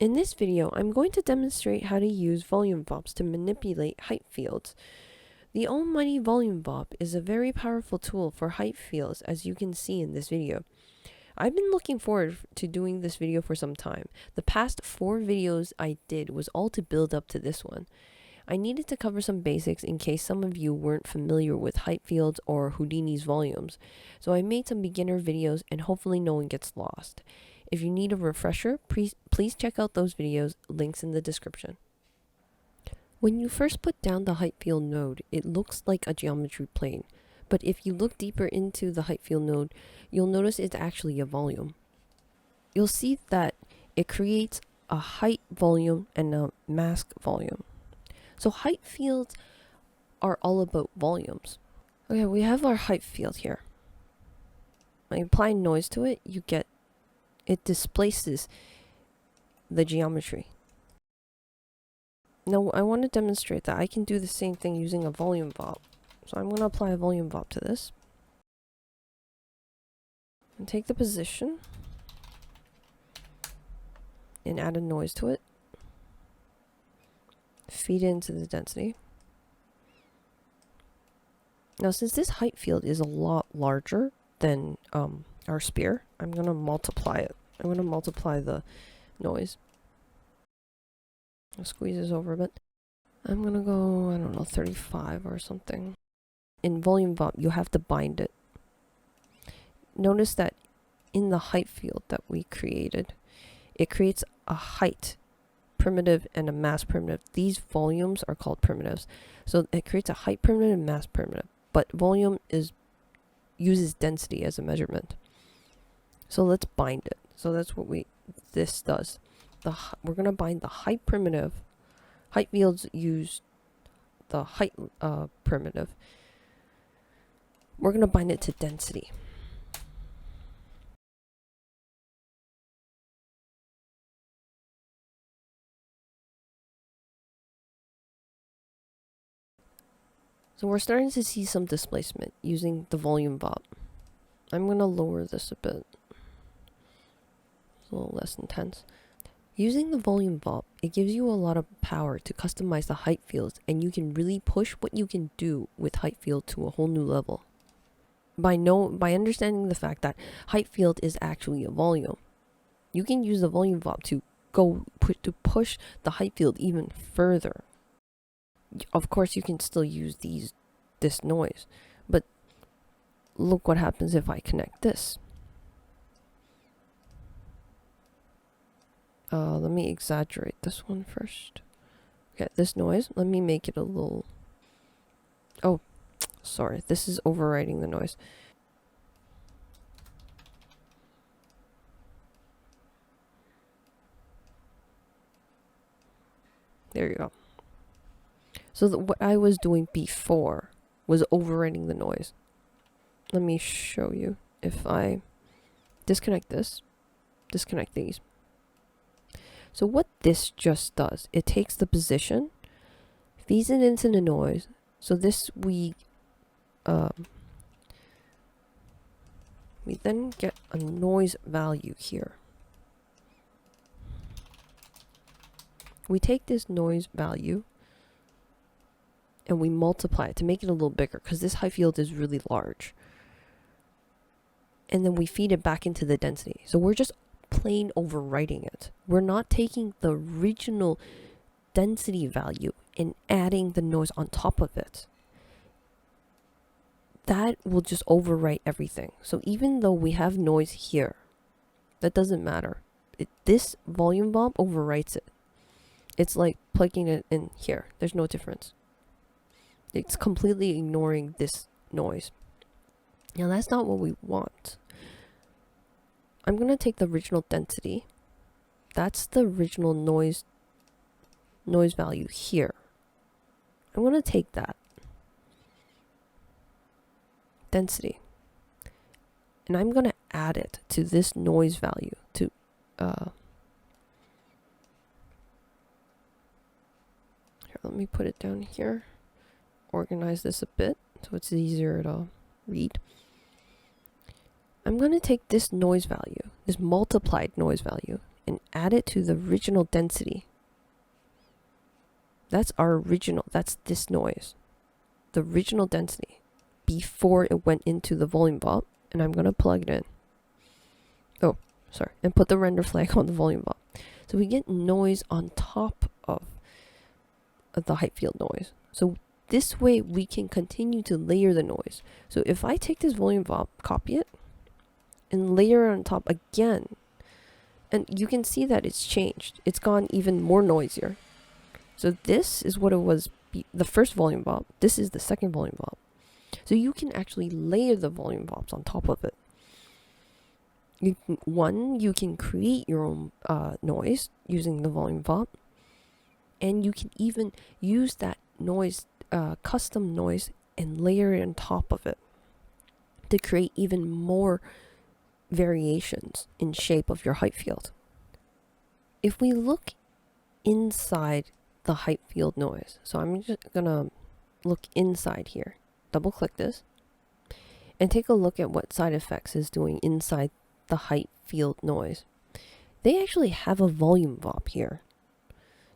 In this video, I'm going to demonstrate how to use volume VOPs to manipulate height fields. The almighty volume VOP is a very powerful tool for height fields, as you can see in this video. I've been looking forward to doing this video for some time. The past 4 videos I did was all to build up to this one. I needed to cover some basics in case some of you weren't familiar with height fields or Houdini's volumes. So I made some beginner videos and hopefully no one gets lost. If you need a refresher, please check out those videos, links in the description. When you first put down the height field node, it looks like a geometry plane. But if you look deeper into the height field node, you'll notice it's actually a volume. You'll see that it creates a height volume and a mask volume. So height fields are all about volumes. Okay, we have our height field here. By applying noise to it, it displaces the geometry. Now I want to demonstrate that I can do the same thing using a volume VOP. So I'm going to apply a volume VOP to this. And take the position and add a noise to it. Feed it into the density. Now since this height field is a lot larger than our sphere, I'm going to multiply it. I'm going to multiply the noise. I'll squeeze this over a bit. I'm going to go, I don't know, 35 or something. In volume VOP, you have to bind it. Notice that in the height field that we created, it creates a height primitive and a mass primitive. These volumes are called primitives. So it creates a height primitive and mass primitive. But volume uses density as a measurement. So let's bind it. So that's what this does. We're going to bind the height primitive. Height fields use the height primitive. We're going to bind it to density. So we're starting to see some displacement using the volume VOP. I'm going to lower this a bit. It's a little less intense. Using the volume VOP, it gives you a lot of power to customize the height fields, and you can really push what you can do with height field to a whole new level. By understanding the fact that height field is actually a volume, you can use the volume VOP to push the height field even further. Of course, you can still use this noise, but look what happens if I connect this. Let me exaggerate this one first. Okay, this noise, let me make it a little... Oh, sorry, this is overriding the noise. There you go. So what I was doing before was overriding the noise. Let me show you. If I disconnect this, disconnect these. So what this just does, it takes the position, feeds it into the noise. So this we then get a noise value here. We take this noise value and we multiply it to make it a little bigger because this height field is really large. And then we feed it back into the density. So we're just plain overwriting it. We're not taking the original density value and adding the noise on top of it. That will just overwrite everything. So even though we have noise here, that doesn't matter. This volume VOP overwrites it. It's like plugging it in here. There's no difference. It's completely ignoring this noise. Now that's not what we want. I'm going to take the original density. That's the original noise value here. I'm going to take that density and I'm going to add it to this noise value to here, let me put it down here. Organize this a bit so it's easier to read. I'm going to take this noise value, this multiplied noise value, and add it to the original density. That's our original, that's this noise. The original density before it went into the volume VOP, and I'm gonna plug it in. Oh, sorry, and put the render flag on the volume VOP. So we get noise on top of the height field noise. So this way we can continue to layer the noise. So if I take this volume VOP, copy it, and layer it on top again, and you can see that it's changed. It's gone even more noisier. So this is what it was, the first volume VOP. This is the second volume VOP. So you can actually layer the volume VOPs on top of it. You can create your own noise using the volume VOP. And you can even use that noise, custom noise, and layer it on top of it to create even more variations in shape of your height field. If we look inside the height field noise, so I'm just gonna look inside here, double click this, and take a look at what sidefx is doing inside the height field noise. They actually have a volume VOP here.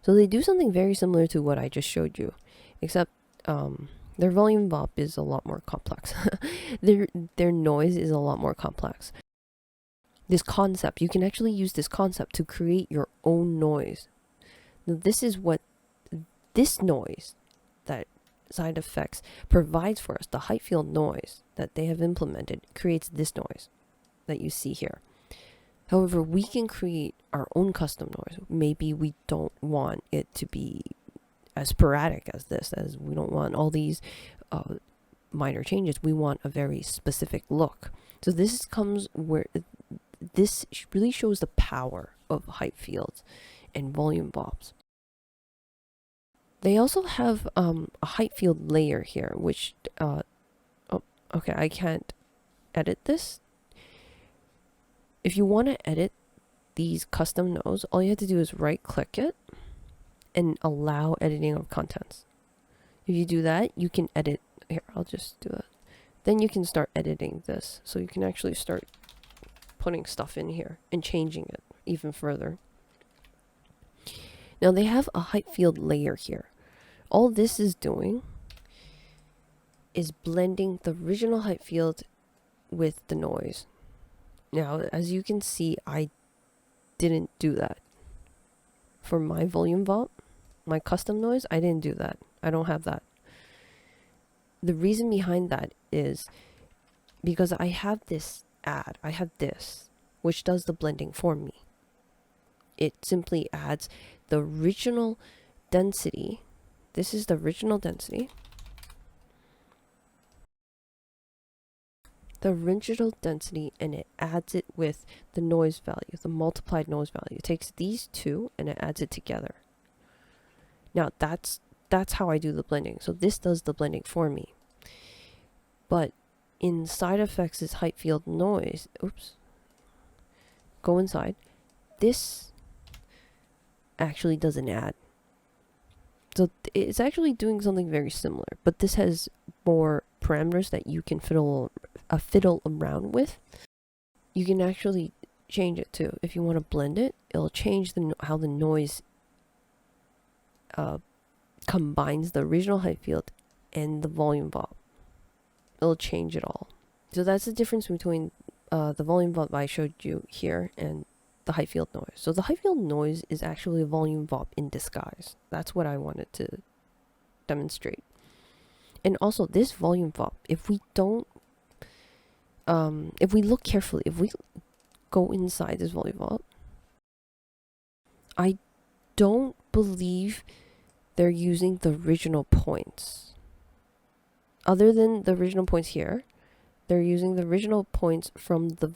So they do something very similar to what I just showed you, except their volume VOP is a lot more complex. their noise is a lot more complex. This concept, you can actually use this concept to create your own noise. Now, this is what this noise that sidefx provides for us, the height field noise that they have implemented, creates this noise that you see here. However, we can create our own custom noise. Maybe we don't want it to be as sporadic as this, as we don't want all these minor changes. We want a very specific look. So this comes where this really shows the power of height fields and volume VOPs. They also have a height field layer here, which, oh, okay, I can't edit this. If you want to edit these custom nodes, all you have to do is right click it and allow editing of contents. If you do that, you can edit. Here, I'll just do it. Then you can start editing this. So you can actually start putting stuff in here and changing it even further. Now they have a height field layer here. All this is doing is blending the original height field with the noise. Now, as you can see, I didn't do that. For my volume VOP, my custom noise, I didn't do that. I don't have that. The reason behind that is because I have this add, I have this, which does the blending for me. It simply adds the original density. This is the original density. The original density, and it adds it with the noise value, the multiplied noise value. It takes these two and it adds it together. Now that's how I do the blending. So this does the blending for me. But in sidefx's height field noise, oops, go inside. This actually does an add. So it's actually doing something very similar, but this has more parameters that you can fiddle around with. You can actually change it too. If you want to blend it, it'll change how the noise combines the original height field and the volume VOP. It'll change it all. So that's the difference between the volume VOP I showed you here and the height field noise. So the height field noise is actually a volume VOP in disguise. That's what I wanted to demonstrate. And also this volume VOP, if we don't, if we look carefully, if we go inside this volume VOP, I don't believe they're using the original points. Other than the original points here, they're using the original points from the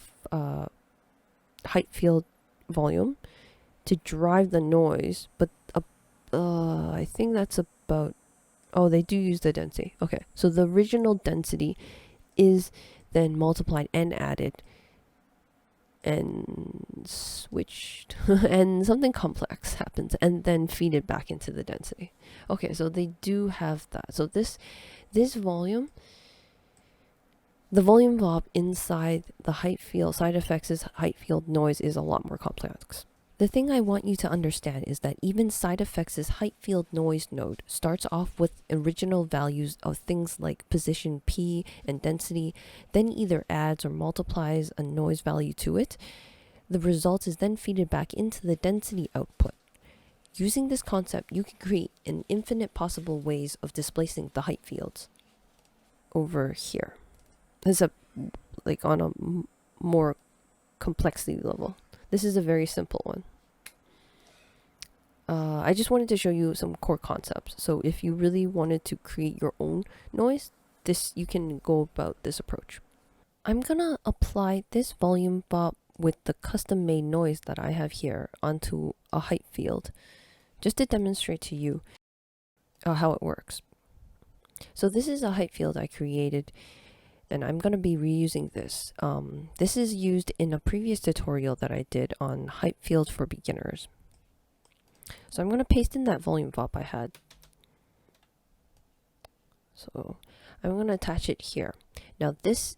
height field volume to drive the noise, but I think that's about, oh, they do use the density. Okay, so the original density is then multiplied and added and switched and something complex happens and then feed it back into the density. Okay, so they do have that. So this volume, the volume VOP inside the height field, sidefx's height field noise is a lot more complex. The thing I want you to understand is that even sidefx's height field noise node starts off with original values of things like position P and density, then either adds or multiplies a noise value to it. The result is then fed back into the density output. Using this concept, you can create an infinite possible ways of displacing the height fields. Over here. This is like on a more complexity level. This is a very simple one. I just wanted to show you some core concepts. So if you really wanted to create your own noise, you can go about this approach. I'm gonna apply this volume VOP with the custom made noise that I have here onto a height field, just to demonstrate to you how it works. So this is a height field I created, and I'm going to be reusing this. This is used in a previous tutorial that I did on height field for beginners. So I'm going to paste in that volume VOP I had. So I'm going to attach it here. Now this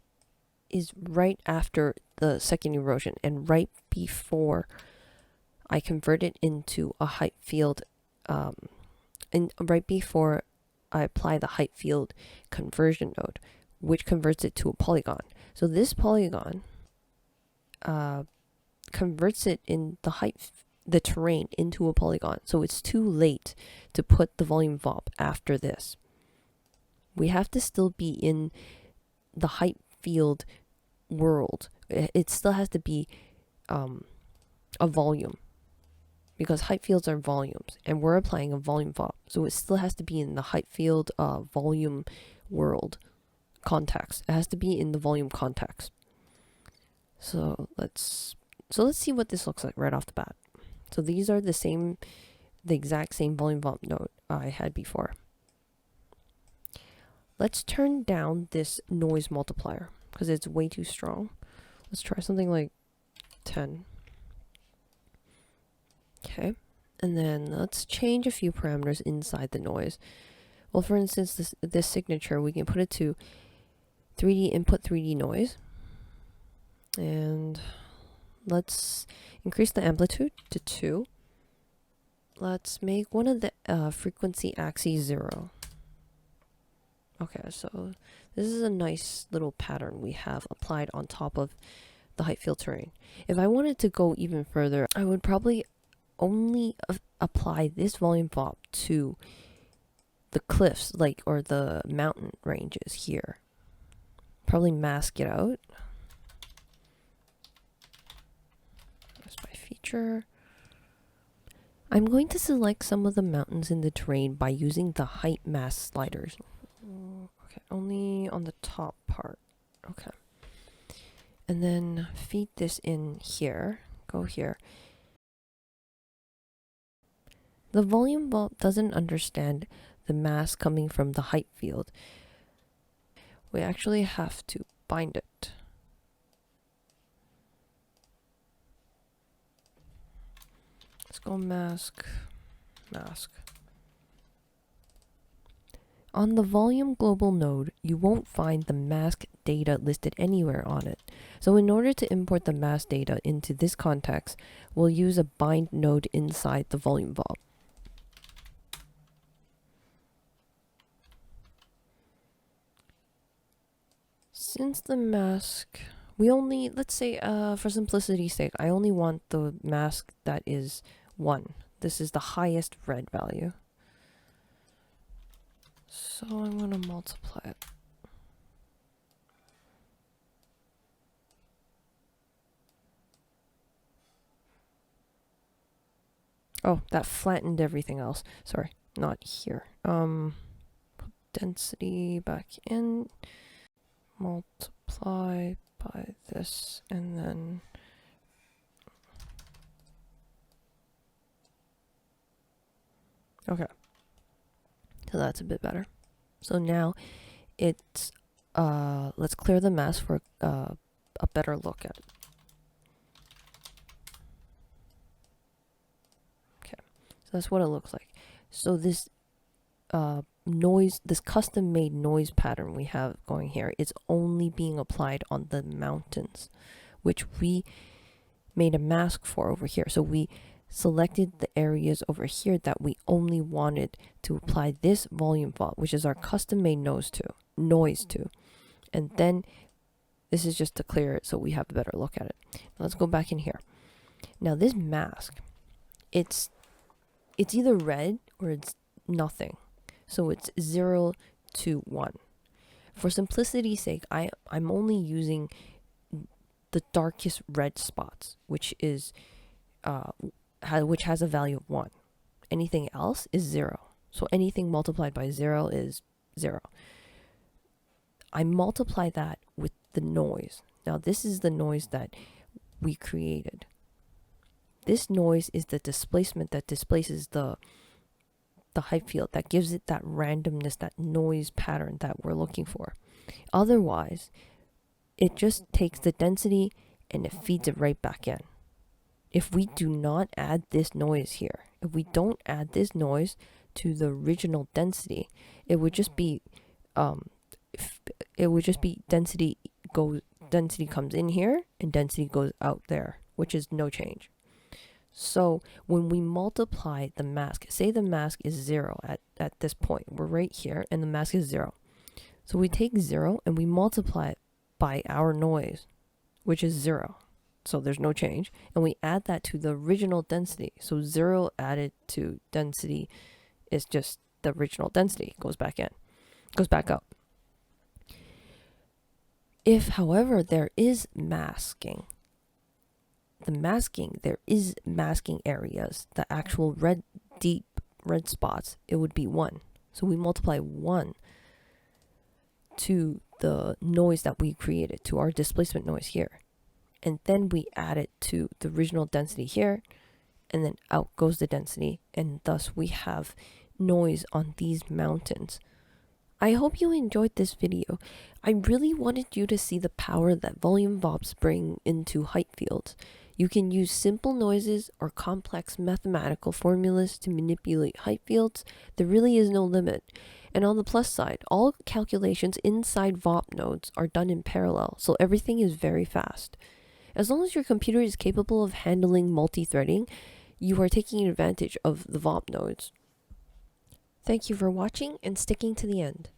is right after the second erosion and right before I convert it into a height field, and right before I apply the height field conversion node, which converts it to a polygon. So this polygon converts it in the terrain into a polygon. So it's too late to put the volume VOP after this. We have to still be in the height field world. It still has to be a volume, because height fields are volumes, and we're applying a volume VOP. So it still has to be in the height field volume world context. It has to be in the volume context. So let's see what this looks like right off the bat. So these are the exact same volume VOP node I had before. Let's turn down this noise multiplier because it's way too strong. Let's try something like 10. Okay, and then let's change a few parameters inside the noise. Well, for instance, this signature, we can put it to 3D input 3D noise, and let's increase the amplitude to 2. Let's make one of the frequency axes 0. Okay, so this is a nice little pattern we have applied on top of the height field terrain. If I wanted to go even further, I would probably only apply this volume VOP to the cliffs, or the mountain ranges here. Probably mask it out. That's my feature. I'm going to select some of the mountains in the terrain by using the height mask sliders. Okay, only on the top part. Okay. And then feed this in here. Go here. The volume VOP doesn't understand the mass coming from the height field. We actually have to bind it. Let's go mask. On the volume global node, you won't find the mask data listed anywhere on it. So in order to import the mask data into this context, we'll use a bind node inside the volume VOP. Since the mask, let's say for simplicity's sake, I only want the mask that is 1. This is the highest red value. So I'm going to multiply it. Oh, that flattened everything else. Sorry, not here. Put density back in. Multiply by this, and then okay, so that's a bit better. So now it's let's clear the mask for a better look at it. Okay, so that's what it looks like. So this this custom made noise pattern we have going here is only being applied on the mountains, which we made a mask for over here. So we selected the areas over here that we only wanted to apply this volume VOP, which is our custom made noise to. And then this is just to clear it so we have a better look at it. Now let's go back in here. Now this mask, it's either red or it's nothing. So it's 0 to 1. For simplicity's sake, I'm only using the darkest red spots, which is which has a value of 1. Anything else is 0. So anything multiplied by 0 is 0. I multiply that with the noise. Now this is the noise that we created. This noise is the displacement that displaces the height field, that gives it that randomness, that noise pattern that we're looking for. Otherwise, it just takes the density and it feeds it right back in. If we do not add this noise here, if we don't add this noise to the original density, it would just be density comes in here and density goes out there, which is no change. So when we multiply the mask, say the mask is 0 at this point, we're right here and the mask is 0. So we take 0 and we multiply it by our noise, which is 0. So there's no change. And we add that to the original density. So 0 added to density is just the original density, goes back up. If, however, there is masking, there is masking areas, the actual deep red spots, it would be 1. So we multiply 1 to the noise that we created, to our displacement noise here. And then we add it to the original density here, and then out goes the density, and thus we have noise on these mountains. I hope you enjoyed this video. I really wanted you to see the power that volume VOPs bring into height fields. You can use simple noises or complex mathematical formulas to manipulate height fields. There really is no limit. And on the plus side, all calculations inside VOP nodes are done in parallel, so everything is very fast. As long as your computer is capable of handling multi-threading, you are taking advantage of the VOP nodes. Thank you for watching and sticking to the end.